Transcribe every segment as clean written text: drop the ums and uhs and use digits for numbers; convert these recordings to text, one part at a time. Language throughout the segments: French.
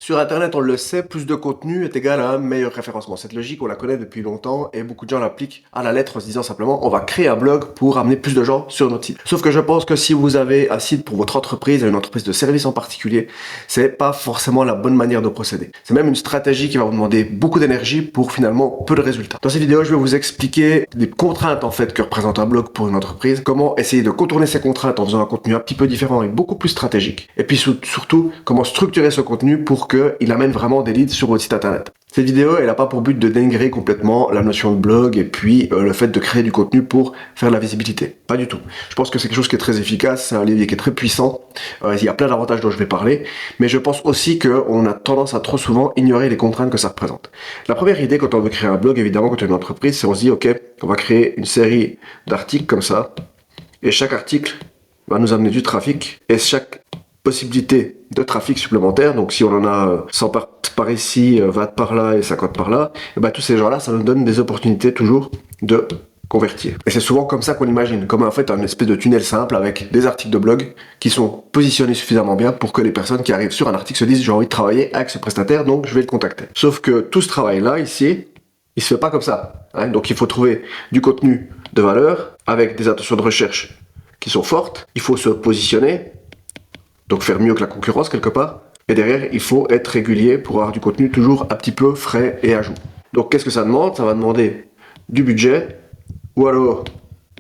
Sur Internet, on le sait, plus de contenu est égal à un meilleur référencement. Cette logique, on la connaît depuis longtemps et beaucoup de gens l'appliquent à la lettre en se disant simplement on va créer un blog pour amener plus de gens sur notre site. Sauf que je pense que si vous avez un site pour votre entreprise, une entreprise de service en particulier, c'est pas forcément la bonne manière de procéder. C'est même une stratégie qui va vous demander beaucoup d'énergie pour finalement peu de résultats. Dans cette vidéo, je vais vous expliquer les contraintes en fait que représente un blog pour une entreprise, comment essayer de contourner ces contraintes en faisant un contenu un petit peu différent et beaucoup plus stratégique. Et puis surtout, comment structurer ce contenu pour qu'il amène vraiment des leads sur votre site internet. Cette vidéo, elle n'a pas pour but de dénigrer complètement la notion de blog et puis le fait de créer du contenu pour faire de la visibilité. Pas du tout. Je pense que c'est quelque chose qui est très efficace, c'est un levier qui est très puissant. Il y a plein d'avantages dont je vais parler, mais je pense aussi qu'on a tendance à trop souvent ignorer les contraintes que ça représente. La première idée quand on veut créer un blog, évidemment, quand on est une entreprise, c'est on se dit, ok, on va créer une série d'articles comme ça, et chaque article va nous amener du trafic, et chaque possibilité de trafic supplémentaire, donc si on en a 100 par ici, 20 par là et 50 par là, et ben tous ces gens-là, ça nous donne des opportunités toujours de convertir. Et c'est souvent comme ça qu'on imagine, comme en fait un espèce de tunnel simple avec des articles de blog qui sont positionnés suffisamment bien pour que les personnes qui arrivent sur un article se disent j'ai envie de travailler avec ce prestataire, donc je vais le contacter. Sauf que tout ce travail-là ici, il se fait pas comme ça. Hein. Donc il faut trouver du contenu de valeur avec des intentions de recherche qui sont fortes, il faut se positionner, donc faire mieux que la concurrence quelque part. Et derrière, il faut être régulier pour avoir du contenu toujours un petit peu frais et à jour. Donc qu'est-ce que ça demande? Ça va demander du budget, ou alors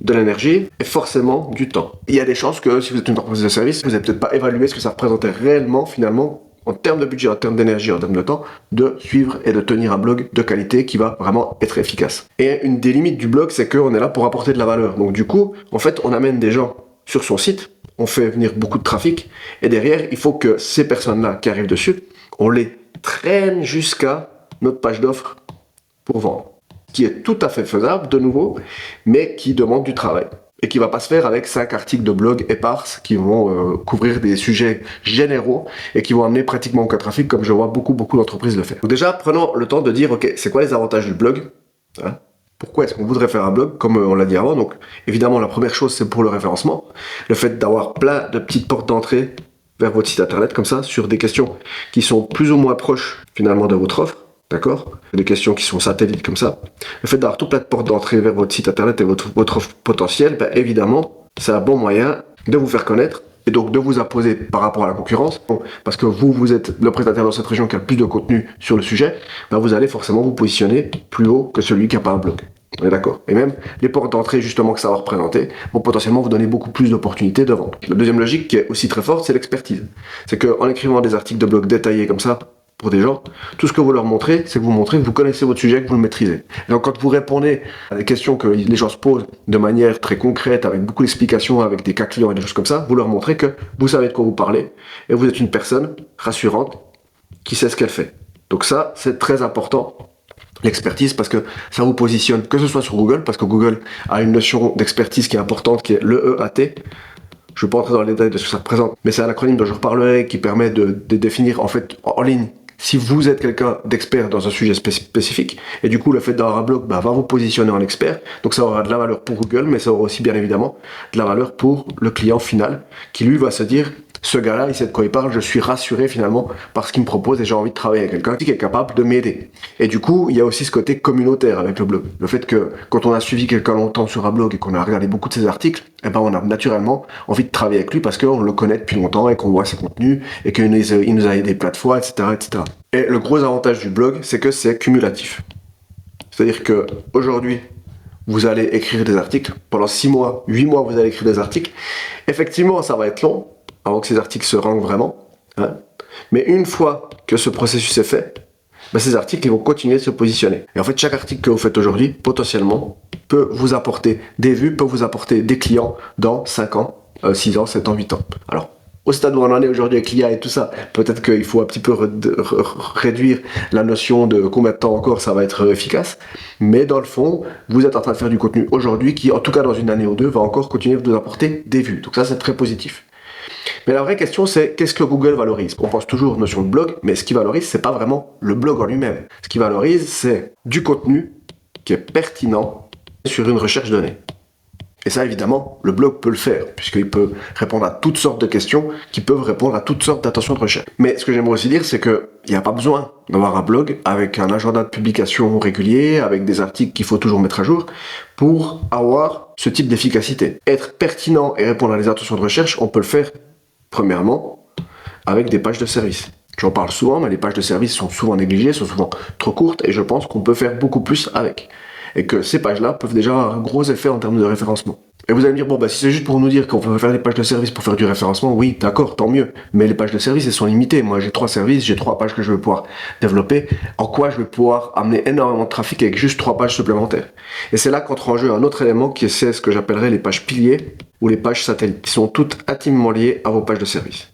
de l'énergie, et forcément du temps. Il y a des chances que si vous êtes une entreprise de service, vous n'avez peut-être pas évalué ce que ça représentait réellement, finalement, en termes de budget, en termes d'énergie, en termes de temps, de suivre et de tenir un blog de qualité qui va vraiment être efficace. Et une des limites du blog, c'est qu'on est là pour apporter de la valeur. Donc du coup, en fait, on amène des gens sur son site, on fait venir beaucoup de trafic, et derrière, il faut que ces personnes-là qui arrivent dessus, on les traîne jusqu'à notre page d'offres pour vendre. Qui est tout à fait faisable, de nouveau, mais qui demande du travail. Et qui va pas se faire avec 5 articles de blog éparses qui vont couvrir des sujets généraux et qui vont amener pratiquement aucun trafic, comme je vois beaucoup d'entreprises le faire. Donc déjà, prenons le temps de dire, ok, c'est quoi les avantages du blog, hein? Pourquoi est-ce qu'on voudrait faire un blog, comme on l'a dit avant? Donc, évidemment, la première chose, c'est pour le référencement. Le fait d'avoir plein de petites portes d'entrée vers votre site internet, comme ça, sur des questions qui sont plus ou moins proches, finalement, de votre offre. D'accord? Des questions qui sont satellites comme ça. Le fait d'avoir tout plein de portes d'entrée vers votre site internet et votre offre potentielle, ben évidemment, c'est un bon moyen de vous faire connaître et donc de vous imposer par rapport à la concurrence. Bon, parce que vous êtes le prestataire dans cette région qui a le plus de contenu sur le sujet, ben vous allez forcément vous positionner plus haut que celui qui n'a pas un blog. On est d'accord? Et même les portes d'entrée justement que ça va représenter vont potentiellement vous donner beaucoup plus d'opportunités de vente. La deuxième logique qui est aussi très forte, c'est l'expertise. C'est qu'en écrivant des articles de blog détaillés comme ça, pour des gens, tout ce que vous leur montrez, c'est que vous montrez que vous connaissez votre sujet, que vous le maîtrisez. Et donc quand vous répondez à des questions que les gens se posent de manière très concrète, avec beaucoup d'explications, avec des cas clients et des choses comme ça, vous leur montrez que vous savez de quoi vous parlez, et vous êtes une personne rassurante qui sait ce qu'elle fait. Donc ça, c'est très important, l'expertise, parce que ça vous positionne, que ce soit sur Google, parce que Google a une notion d'expertise qui est importante, qui est l'EEAT. Je ne vais pas entrer dans les détails de ce que ça représente, mais c'est un acronyme dont je reparlerai qui permet de définir en fait en ligne si vous êtes quelqu'un d'expert dans un sujet spécifique, et du coup le fait d'avoir un blog va vous positionner en expert, donc ça aura de la valeur pour Google, mais ça aura aussi bien évidemment de la valeur pour le client final, qui lui va se dire, ce gars-là, il sait de quoi il parle, je suis rassuré finalement par ce qu'il me propose et j'ai envie de travailler avec quelqu'un qui est capable de m'aider. Et du coup, il y a aussi ce côté communautaire avec le blog. Le fait que quand on a suivi quelqu'un longtemps sur un blog et qu'on a regardé beaucoup de ses articles, eh ben on a naturellement envie de travailler avec lui parce qu'on le connaît depuis longtemps et qu'on voit ses contenus et qu'il nous a aidé plein de fois, etc., etc. Et le gros avantage du blog, c'est que c'est cumulatif. C'est-à-dire que aujourd'hui, vous allez écrire des articles. Pendant 6 mois, 8 mois, vous allez écrire des articles. Effectivement, ça va être long, avant que ces articles se rangent vraiment. Hein. Mais une fois que ce processus est fait, ben ces articles ils vont continuer de se positionner. Et en fait, chaque article que vous faites aujourd'hui, potentiellement, peut vous apporter des vues, peut vous apporter des clients dans 5 ans, 6 ans, 7 ans, 8 ans. Alors, au stade où on en est aujourd'hui avec l'IA et tout ça, peut-être qu'il faut un petit peu réduire la notion de combien de temps encore ça va être efficace. Mais dans le fond, vous êtes en train de faire du contenu aujourd'hui qui, en tout cas dans une année ou deux, va encore continuer de vous apporter des vues. Donc ça, c'est très positif. Mais la vraie question, c'est qu'est-ce que Google valorise? On pense toujours aux notions de blog, mais ce qui valorise, c'est pas vraiment le blog en lui-même. Ce qui valorise, c'est du contenu qui est pertinent sur une recherche donnée. Et ça, évidemment, le blog peut le faire, puisqu'il peut répondre à toutes sortes de questions qui peuvent répondre à toutes sortes d'intentions de recherche. Mais ce que j'aimerais aussi dire, c'est qu'il n'y a pas besoin d'avoir un blog avec un agenda de publication régulier, avec des articles qu'il faut toujours mettre à jour, pour avoir ce type d'efficacité. Être pertinent et répondre à des intentions de recherche, on peut le faire, premièrement, avec des pages de service. J'en parle souvent, mais les pages de service sont souvent négligées, sont souvent trop courtes, et je pense qu'on peut faire beaucoup plus avec. Et que ces pages-là peuvent déjà avoir un gros effet en termes de référencement. Et vous allez me dire, bon, si c'est juste pour nous dire qu'on peut faire des pages de service pour faire du référencement, oui, d'accord, tant mieux. Mais les pages de service, elles sont limitées. Moi, j'ai 3 services, j'ai 3 pages que je vais pouvoir développer. En quoi je vais pouvoir amener énormément de trafic avec juste 3 pages supplémentaires. Et c'est là qu'entre en jeu un autre élément qui est ce que j'appellerais les pages piliers ou les pages satellites, qui sont toutes intimement liées à vos pages de service.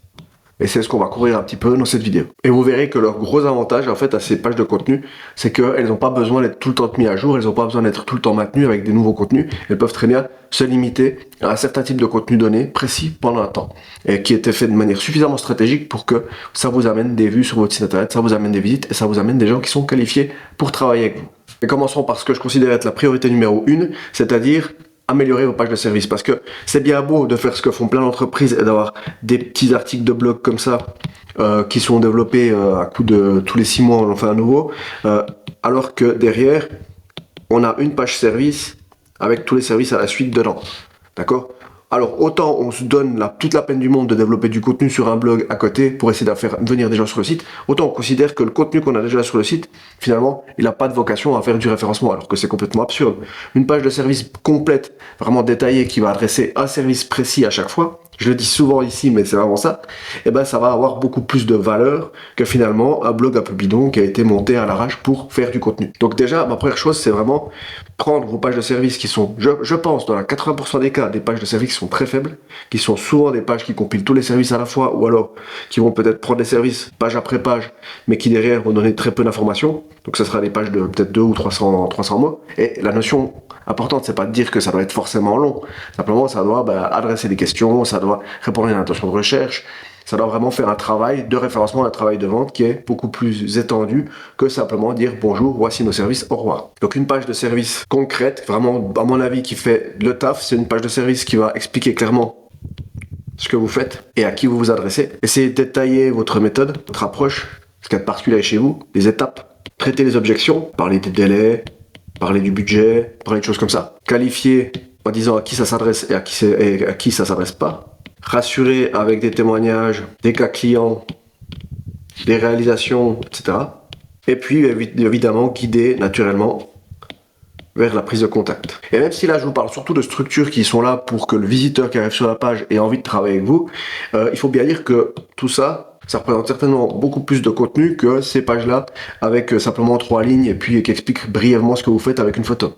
Et c'est ce qu'on va couvrir un petit peu dans cette vidéo. Et vous verrez que leur gros avantage en fait à ces pages de contenu, c'est qu'elles n'ont pas besoin d'être tout le temps mises à jour, elles n'ont pas besoin d'être tout le temps maintenues avec des nouveaux contenus. Elles peuvent très bien se limiter à un certain type de contenu donné, précis, pendant un temps. Et qui était fait de manière suffisamment stratégique pour que ça vous amène des vues sur votre site internet, ça vous amène des visites et ça vous amène des gens qui sont qualifiés pour travailler avec vous. Et commençons par ce que je considère être la priorité numéro 1, c'est-à-dire améliorer vos pages de service, parce que c'est bien beau de faire ce que font plein d'entreprises et d'avoir des petits articles de blog comme ça qui sont développés à coup de tous les 6 mois on en fait un nouveau, alors que derrière on a une page service avec tous les services à la suite dedans, d'accord? Alors autant on se donne toute la peine du monde de développer du contenu sur un blog à côté pour essayer de faire venir des gens sur le site, autant on considère que le contenu qu'on a déjà sur le site, finalement, il n'a pas de vocation à faire du référencement, alors que c'est complètement absurde. Une page de service complète, vraiment détaillée, qui va adresser un service précis à chaque fois, je le dis souvent ici, mais c'est vraiment ça, et ben ça va avoir beaucoup plus de valeur que finalement un blog un peu bidon qui a été monté à l'arrache pour faire du contenu. Donc déjà, ma première chose, c'est vraiment prendre vos pages de service qui sont, je pense, dans la 80% des cas, des pages de service qui sont très faibles, qui sont souvent des pages qui compilent tous les services à la fois, ou alors qui vont peut-être prendre des services page après page, mais qui derrière vont donner très peu d'informations. Donc ça sera des pages de peut-être 200 ou 300 mots. Et la notion importante, c'est pas de dire que ça doit être forcément long. Simplement, ça doit adresser des questions, ça doit répondre à une intention de recherche, ça doit vraiment faire un travail de référencement, un travail de vente qui est beaucoup plus étendu que simplement dire bonjour, voici nos services, au revoir. Donc une page de service concrète, vraiment à mon avis qui fait le taf, c'est une page de service qui va expliquer clairement ce que vous faites et à qui vous vous adressez. Essayez de détailler votre méthode, votre approche, ce qu'il y a de particulier chez vous, les étapes, traiter les objections, parler des délais, parler du budget, parler de choses comme ça. Qualifier en disant à qui ça s'adresse et à qui ça s'adresse pas. Rassurer avec des témoignages, des cas clients, des réalisations, etc. Et puis évidemment guider naturellement vers la prise de contact. Et même si là je vous parle surtout de structures qui sont là pour que le visiteur qui arrive sur la page ait envie de travailler avec vous, il faut bien dire que tout ça, ça représente certainement beaucoup plus de contenu que ces pages-là avec simplement 3 lignes et puis qui expliquent brièvement ce que vous faites avec une photo.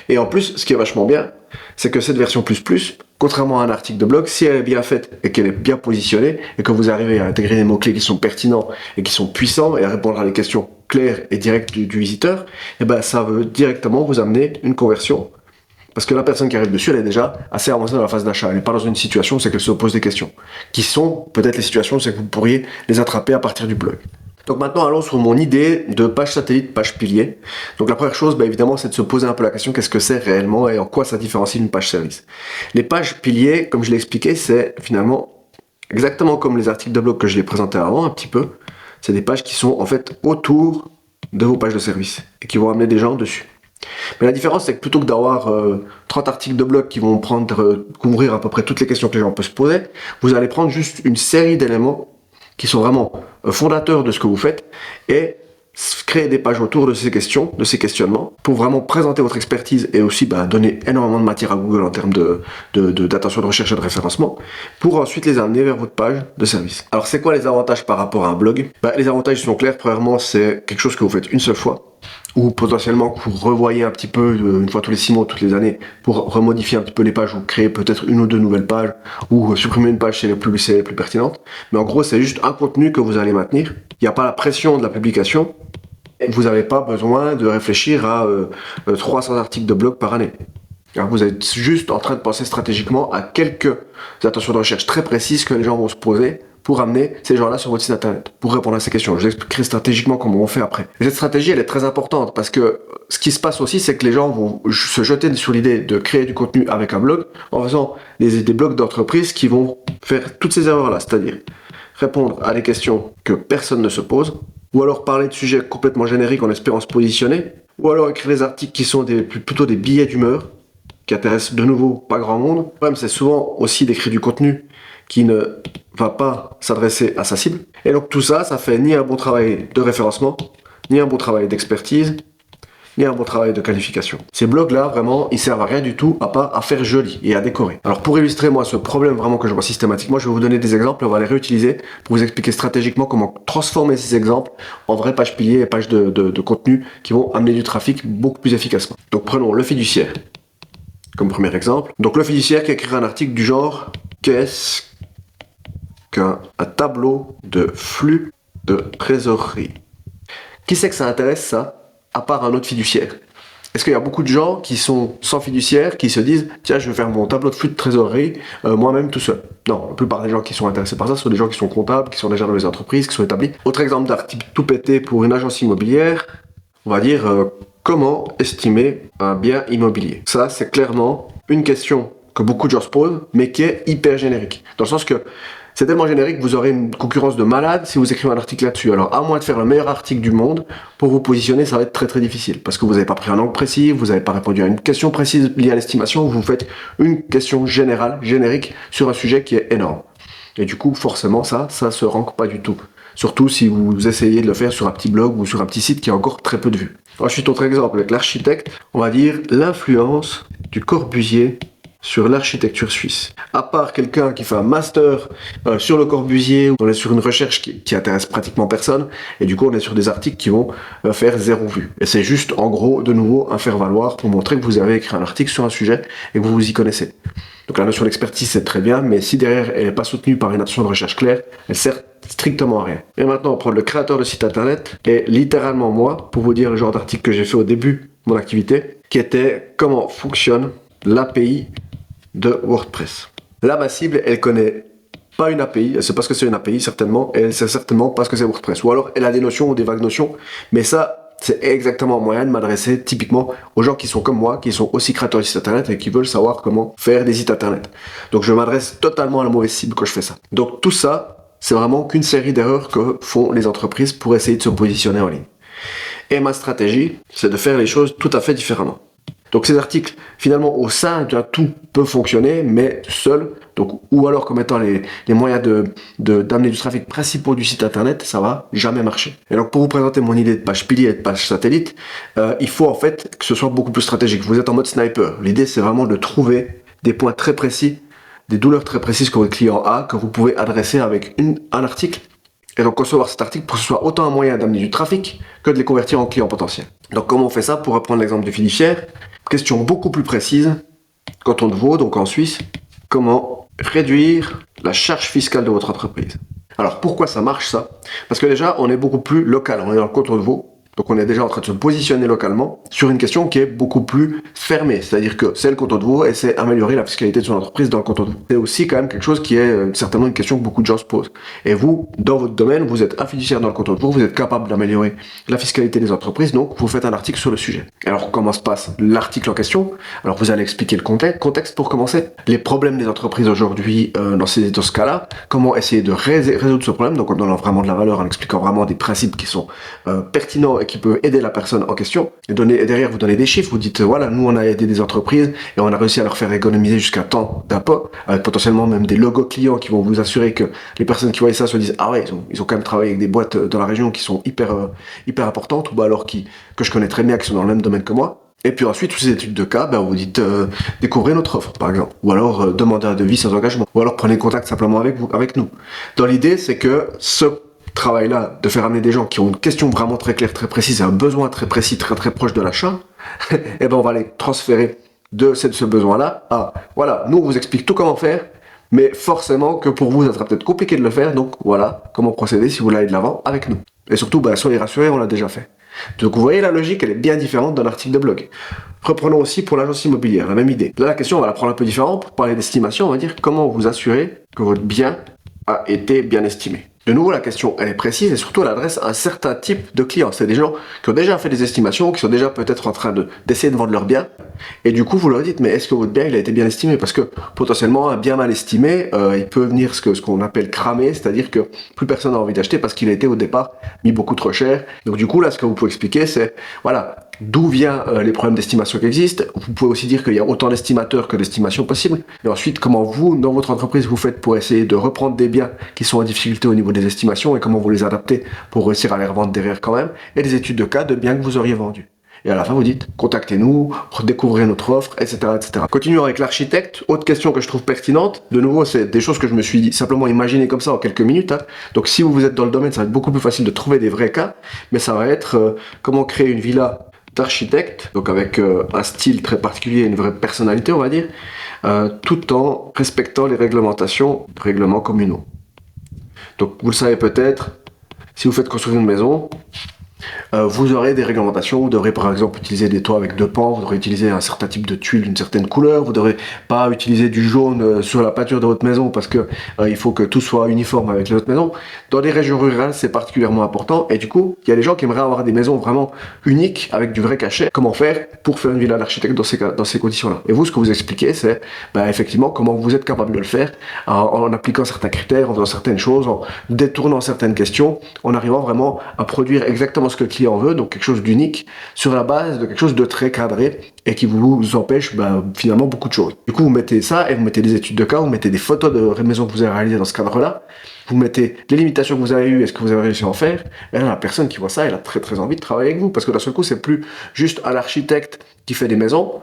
Et en plus, ce qui est vachement bien, c'est que cette version plus, contrairement à un article de blog, si elle est bien faite et qu'elle est bien positionnée et que vous arrivez à intégrer des mots-clés qui sont pertinents et qui sont puissants et à répondre à des questions claires et directes du visiteur, et ben ça veut directement vous amener une conversion. Parce que la personne qui arrive dessus, elle est déjà assez avancée dans la phase d'achat. Elle n'est pas dans une situation où c'est qu'elle se pose des questions. Qui sont peut-être les situations où c'est que vous pourriez les attraper à partir du blog. Donc maintenant, allons sur mon idée de page satellite, page pilier. Donc la première chose, évidemment, c'est de se poser un peu la question, qu'est-ce que c'est réellement et en quoi ça différencie d'une page service. Les pages piliers, comme je l'ai expliqué, c'est finalement exactement comme les articles de blog que je l'ai présenté avant un petit peu. C'est des pages qui sont en fait autour de vos pages de service et qui vont amener des gens dessus. Mais la différence, c'est que plutôt que d'avoir 30 articles de blog qui vont couvrir à peu près toutes les questions que les gens peuvent se poser, vous allez prendre juste une série d'éléments qui sont vraiment fondateurs de ce que vous faites et créer des pages autour de ces questions, de ces questionnements, pour vraiment présenter votre expertise et aussi donner énormément de matière à Google en termes d'attention de recherche et de référencement, pour ensuite les amener vers votre page de service. Alors c'est quoi les avantages par rapport à un blog? Les avantages sont clairs. Premièrement, c'est quelque chose que vous faites une seule fois, ou potentiellement que vous revoyez un petit peu une fois tous les 6 mois, toutes les années, pour remodifier un petit peu les pages ou créer peut-être une ou deux nouvelles pages, ou supprimer une page si elle est plus pertinente. Mais en gros, c'est juste un contenu que vous allez maintenir. Il n'y a pas la pression de la publication. Vous n'avez pas besoin de réfléchir à 300 articles de blog par année. Alors vous êtes juste en train de penser stratégiquement à quelques intentions de recherche très précises que les gens vont se poser pour amener ces gens-là sur votre site internet, pour répondre à ces questions. Je vous expliquerai stratégiquement comment on fait après. Et cette stratégie, elle est très importante parce que ce qui se passe aussi, c'est que les gens vont se jeter sur l'idée de créer du contenu avec un blog en faisant des blogs d'entreprise qui vont faire toutes ces erreurs-là, c'est-à-dire répondre à des questions que personne ne se pose, ou alors parler de sujets complètement génériques en espérant se positionner, ou alors écrire des articles qui sont plutôt des billets d'humeur, qui intéressent de nouveau pas grand monde. Le problème, c'est souvent aussi d'écrire du contenu qui ne va pas s'adresser à sa cible. Et donc tout ça, ça fait ni un bon travail de référencement, ni un bon travail d'expertise, ni un bon travail de qualification. Ces blogs-là, vraiment, ils servent à rien du tout, à part à faire joli et à décorer. Alors pour illustrer, moi, ce problème vraiment que je vois systématiquement, je vais vous donner des exemples et on va les réutiliser pour vous expliquer stratégiquement comment transformer ces exemples en vraies pages piliers et pages de contenu qui vont amener du trafic beaucoup plus efficacement. Donc prenons le fiduciaire comme premier exemple. Donc le fiduciaire qui écrit un article du genre « Qu'est-ce qu'un tableau de flux de trésorerie ?» Qui c'est que ça intéresse ça, à part un autre fiduciaire? Est-ce qu'il y a beaucoup de gens qui sont sans fiduciaire, qui se disent « Tiens, je vais faire mon tableau de flux de trésorerie moi-même tout seul ». Non, la plupart des gens qui sont intéressés par ça sont des gens qui sont comptables, qui sont déjà dans les entreprises, qui sont établis. Autre exemple d'article tout pété pour une agence immobilière, on va dire comment estimer un bien immobilier. Ça, c'est clairement une question que beaucoup de gens se posent, mais qui est hyper générique. Dans le sens que c'est tellement générique que vous aurez une concurrence de malade si vous écrivez un article là-dessus. Alors, à moins de faire le meilleur article du monde, pour vous positionner, ça va être très très difficile. Parce que vous n'avez pas pris un angle précis, vous n'avez pas répondu à une question précise liée à l'estimation, vous faites une question générale, générique, sur un sujet qui est énorme. Et du coup, forcément, ça se rank pas du tout. Surtout si vous essayez de le faire sur un petit blog ou sur un petit site qui a encore très peu de vues. Ensuite, autre exemple, avec l'architecte, on va dire l'influence du Corbusier sur l'architecture suisse. À part quelqu'un qui fait un master sur le Corbusier, on est sur une recherche qui intéresse pratiquement personne, et du coup on est sur des articles qui vont faire 0 vue. Et c'est juste en gros de nouveau un faire-valoir pour montrer que vous avez écrit un article sur un sujet et que vous vous y connaissez. Donc la notion d'expertise c'est très bien, mais si derrière elle n'est pas soutenue par une notion de recherche claire, elle sert strictement à rien. Et maintenant on prend le créateur de site internet, et littéralement moi, pour vous dire le genre d'article que j'ai fait au début de mon activité, qui était comment fonctionne l'API de WordPress. Là, ma cible, elle connaît pas une API, elle sait pas ce que c'est une API certainement, et elle sait certainement pas ce que c'est WordPress. Ou alors, elle a des notions ou des vagues notions, mais ça, c'est exactement un moyen de m'adresser typiquement aux gens qui sont comme moi, qui sont aussi créateurs de sites internet et qui veulent savoir comment faire des sites internet. Donc, je m'adresse totalement à la mauvaise cible quand je fais ça. Donc, tout ça, c'est vraiment qu'une série d'erreurs que font les entreprises pour essayer de se positionner en ligne. Et ma stratégie, c'est de faire les choses tout à fait différemment. Donc ces articles, finalement, au sein d'un tout peut fonctionner, mais seul, donc, ou alors comme étant les moyens d'amener du trafic principaux du site internet, ça va jamais marcher. Et donc pour vous présenter mon idée de page pilier et de page satellite, il faut en fait que ce soit beaucoup plus stratégique. Vous êtes en mode sniper. L'idée c'est vraiment de trouver des points très précis, des douleurs très précises que votre client a, que vous pouvez adresser avec un article. Et donc concevoir cet article pour que ce soit autant un moyen d'amener du trafic que de les convertir en clients potentiels. Donc comment on fait ça? Pour reprendre l'exemple du fiduciaire, question beaucoup plus précise, canton de Vaud, donc en Suisse, comment réduire la charge fiscale de votre entreprise? Alors pourquoi ça marche ça? Parce que déjà on est beaucoup plus local, on est dans le canton de Vaud, donc on est déjà en train de se positionner localement sur une question qui est beaucoup plus fermée, c'est-à-dire que c'est le canton de Vaud et c'est améliorer la fiscalité de son entreprise dans le canton de Vaud. C'est aussi quand même quelque chose qui est certainement une question que beaucoup de gens se posent. Et vous, dans votre domaine, vous êtes un fiduciaire dans le canton de Vaud, vous êtes capable d'améliorer la fiscalité des entreprises, donc vous faites un article sur le sujet. Alors comment se passe l'article en question? Alors vous allez expliquer le contexte pour commencer, les problèmes des entreprises aujourd'hui dans ce cas-là, comment essayer de résoudre ce problème, donc en donnant vraiment de la valeur, en expliquant vraiment des principes qui sont pertinents et qui peuvent aider la personne en question. Et derrière, vous donnez des chiffres, vous dites, voilà, nous on a aidé des entreprises et on a réussi à leur faire économiser jusqu'à tant d'impôts, avec potentiellement même des logos clients qui vont vous assurer que les personnes qui voient ça se disent, ah ouais, ils ont quand même travaillé avec des boîtes dans la région qui sont hyper importantes, ou alors que je connais très bien, qui sont dans le même domaine que moi. Et puis ensuite, toutes ces études de cas, vous dites, découvrez notre offre, par exemple. Ou alors, demandez un devis sans engagement. Ou alors, prenez contact simplement avec nous. Dans l'idée, c'est que ce travail-là, de faire amener des gens qui ont une question vraiment très claire, très précise, et un besoin très précis, très très proche de l'achat, et on va les transférer de ce besoin-là à, voilà, nous on vous explique tout comment faire, mais forcément que pour vous, ça sera peut-être compliqué de le faire, donc voilà comment procéder si vous voulez aller de l'avant avec nous. Et surtout, soyez rassurés, on l'a déjà fait. Donc vous voyez, la logique, elle est bien différente d'un article de blog. Reprenons aussi pour l'agence immobilière, la même idée. Là, la question, on va la prendre un peu différente. Pour parler d'estimation, on va dire comment vous assurer que votre bien a été bien estimé. De nouveau, la question, elle est précise et surtout, elle adresse un certain type de clients. C'est des gens qui ont déjà fait des estimations, qui sont déjà peut-être en train d'essayer de vendre leur bien. Et du coup, vous leur dites, mais est-ce que votre bien, il a été bien estimé? Parce que potentiellement, un bien mal estimé, il peut venir ce qu'on appelle cramer, c'est-à-dire que plus personne n'a envie d'acheter parce qu'il a été au départ mis beaucoup trop cher. Donc du coup, là, ce que vous pouvez expliquer, c'est, voilà, d'où viennent les problèmes d'estimation qui existent. Vous pouvez aussi dire qu'il y a autant d'estimateurs que d'estimations possibles. Et ensuite, comment vous, dans votre entreprise, vous faites pour essayer de reprendre des biens qui sont en difficulté au niveau des estimations et comment vous les adaptez pour réussir à les revendre derrière quand même. Et des études de cas de biens que vous auriez vendus. Et à la fin, vous dites, contactez-nous, redécouvrez notre offre, etc., etc. Continuons avec l'architecte. Autre question que je trouve pertinente. De nouveau, c'est des choses que je me suis simplement imaginé comme ça en quelques minutes. Hein. Donc, si vous êtes dans le domaine, ça va être beaucoup plus facile de trouver des vrais cas. Mais ça va être comment créer une villa d'architecte, donc avec un style très particulier, une vraie personnalité, on va dire, tout en respectant les règlements communaux. Donc, vous le savez peut-être, si vous faites construire une maison, vous aurez des réglementations, vous devrez par exemple utiliser des toits avec 2 pans, vous devrez utiliser un certain type de tuile d'une certaine couleur, vous ne devrez pas utiliser du jaune sur la peinture de votre maison parce que il faut que tout soit uniforme avec les autres maisons. Dans les régions rurales, c'est particulièrement important et du coup, il y a des gens qui aimeraient avoir des maisons vraiment uniques avec du vrai cachet. Comment faire pour faire une villa d'architecte dans ces conditions-là? Et vous, ce que vous expliquez, c'est effectivement comment vous êtes capable de le faire en appliquant certains critères, en faisant certaines choses, en détournant certaines questions, en arrivant vraiment à produire exactement ce que le client veut, donc quelque chose d'unique, sur la base de quelque chose de très cadré et qui vous empêche finalement beaucoup de choses. Du coup, vous mettez ça et vous mettez des études de cas, vous mettez des photos de maisons que vous avez réalisées dans ce cadre-là, vous mettez les limitations que vous avez eues et ce que vous avez réussi à en faire, et là, la personne qui voit ça, elle a très très envie de travailler avec vous, parce que d'un seul coup, c'est plus juste un architecte qui fait des maisons,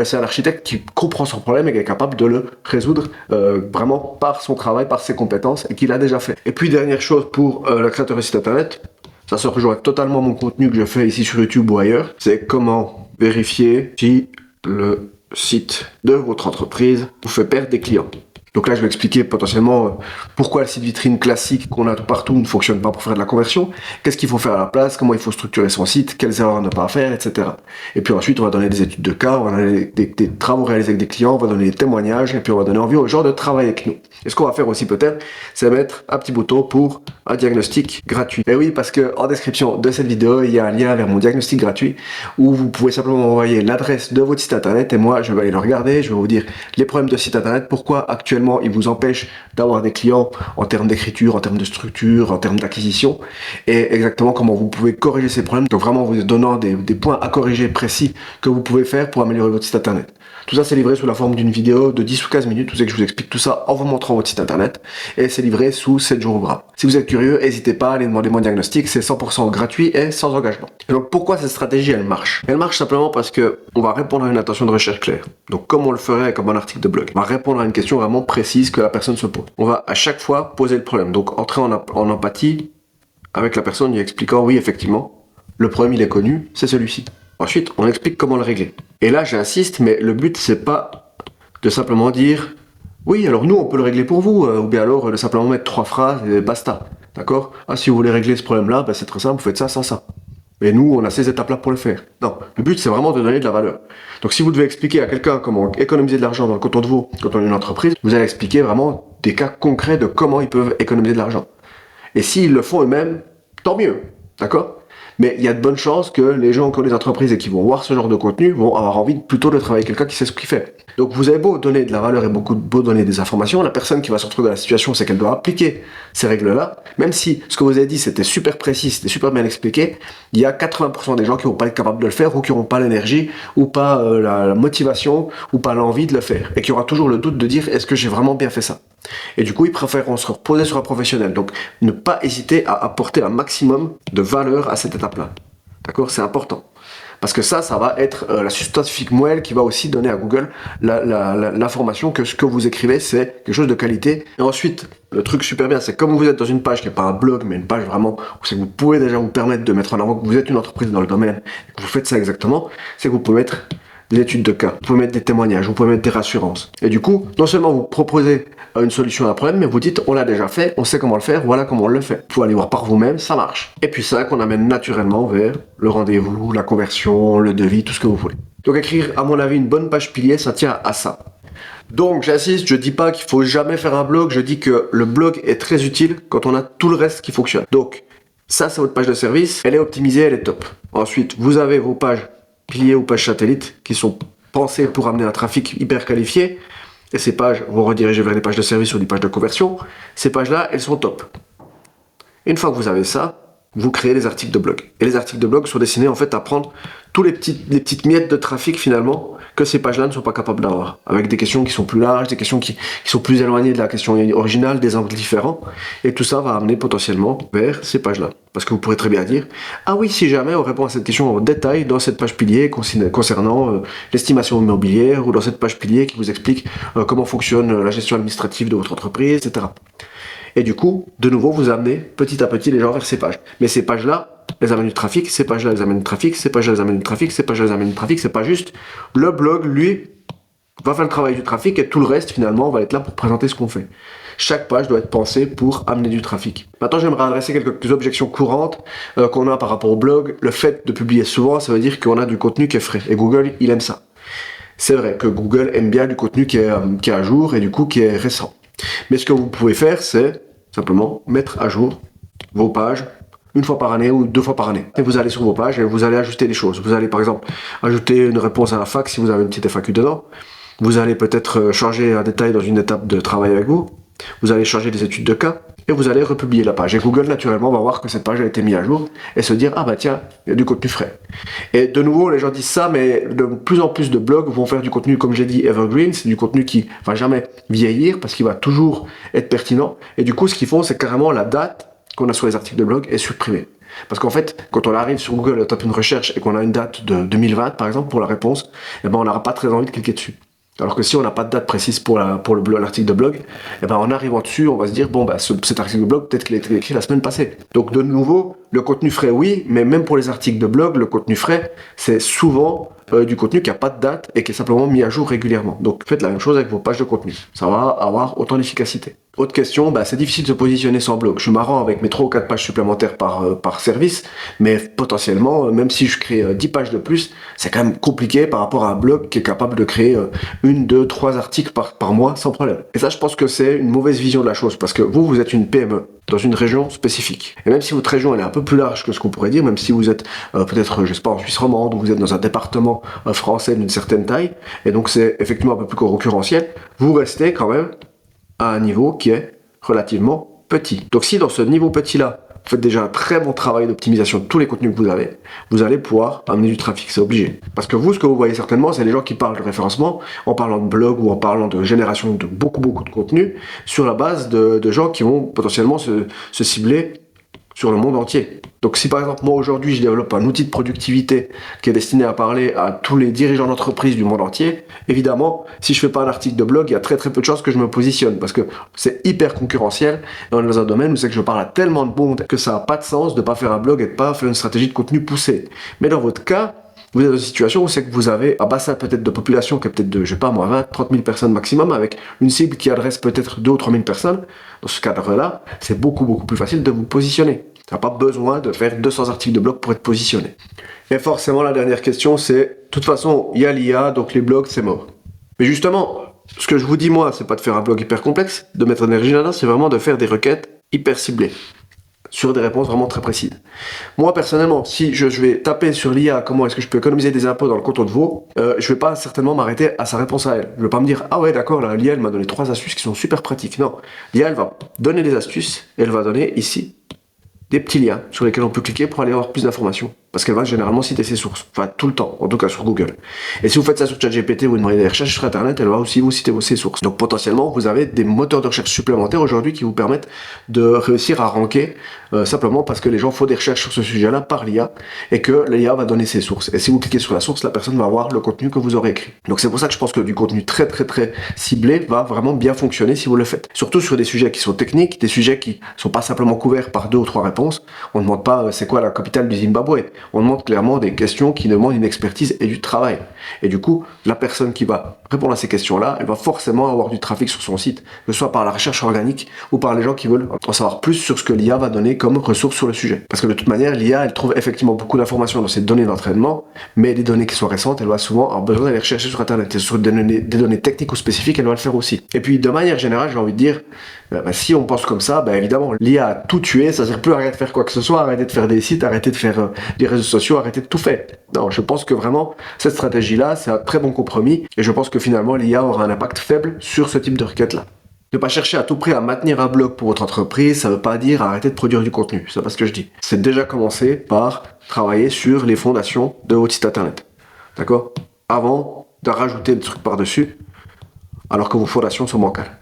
c'est un architecte qui comprend son problème et qui est capable de le résoudre vraiment par son travail, par ses compétences, et qui l'a déjà fait. Et puis, dernière chose pour le créateur de site internet, ça se rejoint totalement mon contenu que je fais ici sur YouTube ou ailleurs, c'est comment vérifier si le site de votre entreprise vous fait perdre des clients. Donc là, je vais expliquer potentiellement pourquoi le site vitrine classique qu'on a partout ne fonctionne pas pour faire de la conversion, qu'est-ce qu'il faut faire à la place, comment il faut structurer son site, quelles erreurs ne pas faire, etc. Et puis ensuite, on va donner des études de cas, on va donner des travaux réalisés avec des clients, on va donner des témoignages, et puis on va donner envie aux gens de travailler avec nous. Et ce qu'on va faire aussi peut-être, c'est mettre un petit bouton pour un diagnostic gratuit. Et oui, parce que en description de cette vidéo, il y a un lien vers mon diagnostic gratuit où vous pouvez simplement envoyer l'adresse de votre site internet et moi, je vais aller le regarder, je vais vous dire les problèmes de site internet, pourquoi actuellement il vous empêche d'avoir des clients en termes d'écriture, en termes de structure, en termes d'acquisition, et exactement comment vous pouvez corriger ces problèmes. Donc vraiment vous donnant des points à corriger précis que vous pouvez faire pour améliorer votre site internet. Tout ça, c'est livré sous la forme d'une vidéo de 10 ou 15 minutes. Vous savez que je vous explique tout ça en vous montrant votre site internet. Et c'est livré sous 7 jours ouvrables. Si vous êtes curieux, n'hésitez pas à aller demander mon diagnostic. C'est 100% gratuit et sans engagement. Et donc, pourquoi cette stratégie, elle marche? Elle marche simplement parce que on va répondre à une intention de recherche claire. Donc, comme on le ferait comme un article de blog. On va répondre à une question vraiment précise que la personne se pose. On va à chaque fois poser le problème. Donc, entrer en empathie avec la personne, lui expliquant, oui, effectivement, le problème, il est connu, c'est celui-ci. Ensuite, on explique comment le régler. Et là, j'insiste, mais le but, c'est pas de simplement dire « Oui, alors nous, on peut le régler pour vous », ou bien alors de simplement mettre 3 phrases et basta. D'accord? Ah, si vous voulez régler ce problème-là, c'est très simple, vous faites ça sans ça. Mais nous, on a ces étapes-là pour le faire. Non, le but, c'est vraiment de donner de la valeur. Donc, si vous devez expliquer à quelqu'un comment économiser de l'argent dans le canton de Vaud, quand on est une entreprise, vous allez expliquer vraiment des cas concrets de comment ils peuvent économiser de l'argent. Et s'ils le font eux-mêmes, tant mieux. D'accord? Mais il y a de bonnes chances que les gens qui ont des entreprises et qui vont voir ce genre de contenu vont avoir envie plutôt de travailler avec quelqu'un qui sait ce qu'il fait. Donc vous avez beau donner de la valeur et beau donner des informations, la personne qui va se retrouver dans la situation, c'est qu'elle doit appliquer ces règles-là. Même si ce que vous avez dit, c'était super précis, c'était super bien expliqué, il y a 80% des gens qui vont pas être capables de le faire ou qui n'auront pas l'énergie ou pas la motivation ou pas l'envie de le faire. Et qui aura toujours le doute de dire, est-ce que j'ai vraiment bien fait ça? Et du coup, ils préfèrent se reposer sur un professionnel. Donc, ne pas hésiter à apporter un maximum de valeur à cette étape-là. D'accord? C'est important. Parce que ça va être la substantifique moelle qui va aussi donner à Google l'information que ce que vous écrivez, c'est quelque chose de qualité. Et ensuite, le truc super bien, c'est comme vous êtes dans une page qui n'est pas un blog, mais une page vraiment où vous pouvez déjà vous permettre de mettre en avant que vous êtes une entreprise dans le domaine et que vous faites ça exactement, c'est que vous pouvez mettre des études de cas, vous pouvez mettre des témoignages, vous pouvez mettre des rassurances. Et du coup, non seulement vous proposez une solution à un problème, mais vous dites on l'a déjà fait, on sait comment le faire, voilà comment on le fait. Vous pouvez aller voir par vous-même, ça marche. Et puis ça qu'on amène naturellement vers le rendez-vous, la conversion, le devis, tout ce que vous voulez. Donc écrire, à mon avis, une bonne page pilier, ça tient à ça. Donc j'insiste, je dis pas qu'il faut jamais faire un blog, je dis que le blog est très utile quand on a tout le reste qui fonctionne. Donc ça c'est votre page de service, elle est optimisée, elle est top. Ensuite, vous avez vos pages piliers ou pages satellites qui sont pensées pour amener un trafic hyper qualifié. Et ces pages vont rediriger vers des pages de service ou des pages de conversion. Ces pages-là, elles sont top. Une fois que vous avez ça, vous créez des articles de blog. Et les articles de blog sont destinés en fait à prendre tous les petites miettes de trafic finalement que ces pages-là ne sont pas capables d'avoir. Avec des questions qui sont plus larges, des questions qui sont plus éloignées de la question originale, des angles différents. Et tout ça va amener potentiellement vers ces pages-là. Parce que vous pourrez très bien dire, ah oui, si jamais on répond à cette question en détail dans cette page pilier concernant l'estimation immobilière ou dans cette page pilier qui vous explique comment fonctionne la gestion administrative de votre entreprise, etc. Et du coup, de nouveau, vous amenez petit à petit les gens vers ces pages. Mais ces pages-là, elles amènent du trafic, ces pages-là, elles amènent du trafic, ces pages-là, elles amènent du trafic, ces pages-là, elles amènent du trafic. C'est pas juste le blog, lui, va faire le travail du trafic et tout le reste, finalement, va être là pour présenter ce qu'on fait. Chaque page doit être pensée pour amener du trafic. Maintenant, j'aimerais adresser quelques objections courantes qu'on a par rapport au blog. Le fait de publier souvent, ça veut dire qu'on a du contenu qui est frais. Et Google, il aime ça. C'est vrai que Google aime bien du contenu qui est à jour et du coup qui est récent. Mais ce que vous pouvez faire, c'est simplement mettre à jour vos pages une fois par année ou 2 fois par année. Et vous allez sur vos pages et vous allez ajouter des choses. Vous allez par exemple ajouter une réponse à la fac si vous avez une petite FAQ dedans. Vous allez peut-être changer un détail dans une étape de travail avec vous. Vous allez changer des études de cas et vous allez republier la page. Et Google, naturellement, va voir que cette page a été mise à jour et se dire, ah bah tiens, il y a du contenu frais. Et de nouveau, les gens disent ça, mais de plus en plus de blogs vont faire du contenu, comme j'ai dit, evergreen. C'est du contenu qui va jamais vieillir parce qu'il va toujours être pertinent. Et du coup, ce qu'ils font, c'est carrément la date qu'on a sur les articles de blog est supprimée. Parce qu'en fait, quand on arrive sur Google, on tape une recherche et qu'on a une date de 2020, par exemple, pour la réponse, eh ben, on n'aura pas très envie de cliquer dessus. Alors que si on n'a pas de date précise pour l'article de blog, eh ben en arrivant dessus, on va se dire, bon, bah, cet article de blog, peut-être qu'il a été écrit la semaine passée. Donc, de nouveau, le contenu frais, oui, mais même pour les articles de blog, le contenu frais, c'est souvent du contenu qui n'a pas de date et qui est simplement mis à jour régulièrement. Donc, faites la même chose avec vos pages de contenu. Ça va avoir autant d'efficacité. Autre question, bah, c'est difficile de se positionner sans blog. Je suis marrant avec mes 3 ou 4 pages supplémentaires par service, mais potentiellement, même si je crée 10 pages de plus, c'est quand même compliqué par rapport à un blog qui est capable de créer 1, 2, 3 articles par mois sans problème. Et ça, je pense que c'est une mauvaise vision de la chose, parce que vous êtes une PME dans une région spécifique. Et même si votre région elle est un peu plus large que ce qu'on pourrait dire, même si vous êtes peut-être, je sais pas, en Suisse romande, ou vous êtes dans un département français d'une certaine taille, et donc c'est effectivement un peu plus concurrentiel, vous restez quand même à un niveau qui est relativement petit. Donc si dans ce niveau petit-là, vous faites déjà un très bon travail d'optimisation de tous les contenus que vous allez pouvoir amener du trafic, c'est obligé. Parce que vous, ce que vous voyez certainement, c'est les gens qui parlent de référencement en parlant de blog ou en parlant de génération de beaucoup de contenu sur la base de gens qui vont potentiellement se cibler sur le monde entier. Donc si par exemple moi aujourd'hui je développe un outil de productivité qui est destiné à parler à tous les dirigeants d'entreprise du monde entier, évidemment si je fais pas un article de blog, il y a très peu de chances que je me positionne parce que c'est hyper concurrentiel et on est dans un domaine où c'est que je parle à tellement de monde que ça n'a pas de sens de pas faire un blog et de pas faire une stratégie de contenu poussée. Mais dans votre cas, vous êtes dans une situation où c'est que vous avez un bassin peut-être de population qui est peut-être de, je sais pas moi, 20, 30 000 personnes maximum, avec une cible qui adresse peut-être 2 ou 3 000 personnes. Dans ce cadre-là, c'est beaucoup plus facile de vous positionner. Tu n'as pas besoin de faire 200 articles de blog pour être positionné. Et forcément, la dernière question, c'est, de toute façon, il y a l'IA, donc les blogs, c'est mort. Mais justement, ce que je vous dis, moi, c'est pas de faire un blog hyper complexe, de mettre de l'énergie là-dedans, c'est vraiment de faire des requêtes hyper ciblées, sur des réponses vraiment très précises. Moi, personnellement, si je vais taper sur l'IA, comment est-ce que je peux économiser des impôts dans le canton de Vaud, je vais pas certainement m'arrêter à sa réponse à elle. Je vais pas me dire, ah ouais, d'accord, là, l'IA, elle m'a donné 3 astuces qui sont super pratiques. Non. L'IA, elle va donner des astuces, et elle va donner ici des petits liens sur lesquels on peut cliquer pour aller avoir plus d'informations. Parce qu'elle va généralement citer ses sources. Enfin, tout le temps, en tout cas sur Google. Et si vous faites ça sur ChatGPT, vous demandez des recherches sur Internet, elle va aussi vous citer ses sources. Donc potentiellement, vous avez des moteurs de recherche supplémentaires aujourd'hui qui vous permettent de réussir à ranker simplement parce que les gens font des recherches sur ce sujet-là par l'IA et que l'IA va donner ses sources. Et si vous cliquez sur la source, la personne va voir le contenu que vous aurez écrit. Donc c'est pour ça que je pense que du contenu très ciblé va vraiment bien fonctionner si vous le faites. Surtout sur des sujets qui sont techniques, des sujets qui sont pas simplement couverts par 2 ou 3 réponses. On ne demande pas c'est quoi la capitale du Zimbabwe. On demande clairement des questions qui demandent une expertise et du travail. Et du coup, la personne qui va répondre à ces questions-là, elle va forcément avoir du trafic sur son site, que ce soit par la recherche organique ou par les gens qui veulent en savoir plus sur ce que l'IA va donner comme ressources sur le sujet. Parce que de toute manière, l'IA, elle trouve effectivement beaucoup d'informations dans ses données d'entraînement, mais les données qui sont récentes, elle va souvent avoir besoin d'aller rechercher sur Internet. Et sur des données techniques ou spécifiques, elle va le faire aussi. Et puis, de manière générale, j'ai envie de dire, si on pense comme ça, évidemment, l'IA a tout tué, ça sert plus à rien de faire quoi que ce soit, arrêter de faire des sites, arrêter de faire des réseaux sociaux, arrêter de tout faire. Non, je pense que vraiment, cette stratégie-là, c'est un très bon compromis, et je pense que finalement, l'IA aura un impact faible sur ce type de requête-là. Ne pas chercher à tout prix à maintenir un blog pour votre entreprise, ça veut pas dire arrêter de produire du contenu, c'est pas ce que je dis. C'est déjà commencer par travailler sur les fondations de votre site internet. D'accord? Avant de rajouter des trucs par-dessus, alors que vos fondations sont bancales.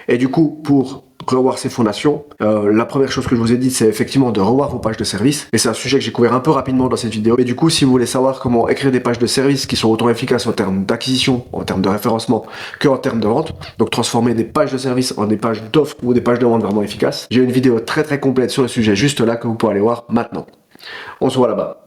Et du coup, pour revoir ces fondations, la première chose que je vous ai dit, c'est effectivement de revoir vos pages de service. Et c'est un sujet que j'ai couvert un peu rapidement dans cette vidéo. Et du coup, si vous voulez savoir comment écrire des pages de service qui sont autant efficaces en termes d'acquisition, en termes de référencement, qu'en termes de vente, donc transformer des pages de service en des pages d'offres ou des pages de vente vraiment efficaces, j'ai une vidéo très très complète sur le sujet juste là que vous pouvez aller voir maintenant. On se voit là-bas.